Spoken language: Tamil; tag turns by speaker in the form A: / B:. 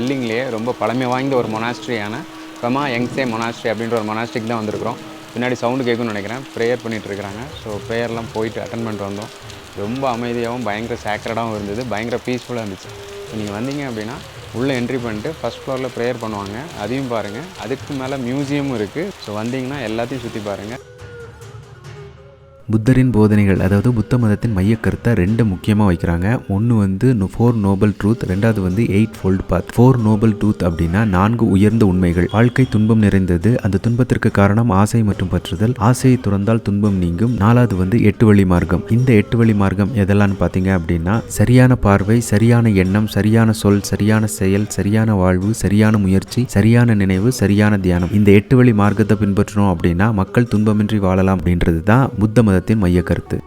A: பில்லிங்லேயே ரொம்ப பழமை வாய்ந்த ஒரு மொனாஸ்ட்ரியான பமா யங்சே மொனாஸ்ட்ரி அப்படின்ற ஒரு மொனாஸ்ட்ரிக்கு தான் வந்திருக்கிறோம். பின்னாடி சவுண்டு கேட்குன்னு நினைக்கிறேன். ப்ரேயர் பண்ணிகிட்டு இருக்கிறாங்க. ஸோ ப்ரேயர்லாம் போயிட்டு அட்டன் பண்ணிட்டு வந்தோம். ரொம்ப அமைதியாகவும் பயங்கர சேக்ரடாகவும் இருந்தது. பயங்கர பீஸ்ஃபுல்லாக இருந்துச்சு. ஸோ நீங்கள் வந்தீங்க அப்படின்னா உள்ளே என்ட்ரி பண்ணிட்டு ஃபஸ்ட் ஃப்ளோரில் ப்ரேயர் பண்ணுவாங்க. அதையும் பாருங்கள். அதுக்கு மேலே மியூசியமும் இருக்குது. ஸோ வந்தீங்கன்னா எல்லாத்தையும் சுற்றி பாருங்கள்.
B: புத்தரின் போதனைகள், அதாவது புத்த மதத்தின் மையக்கருத்தை ரெண்டு முக்கியமாக வைக்கிறாங்க. ஒன்று வந்து 4 நோபல் ட்ரூத், ரெண்டாவது வந்து 8 ஃபோல்ட் பாத். 4 நோபல் ட்ரூத் அப்படின்னா 4 உயர்ந்த உண்மைகள். வாழ்க்கை துன்பம் நிறைந்தது, அந்த துன்பத்திற்கு காரணம் ஆசை மற்றும் பற்றுதல். ஆசையை துறந்தால் துன்பம் நீங்கும். 4வது வந்து 8 வழி மார்க்கம். இந்த 8 வழி மார்க்கம் எதெல்லாம் பார்த்தீங்க அப்படின்னா சரியான பார்வை, சரியான எண்ணம், சரியான சொல், சரியான செயல், சரியான வாழ்வு, சரியான முயற்சி, சரியான நினைவு, சரியான தியானம். இந்த 8 வழி மார்க்கத்தை பின்பற்றணும் அப்படின்னா மக்கள் துன்பமின்றி வாழலாம் அப்படின்றது தான் புத்த மதத்தின் மைய கருத்து.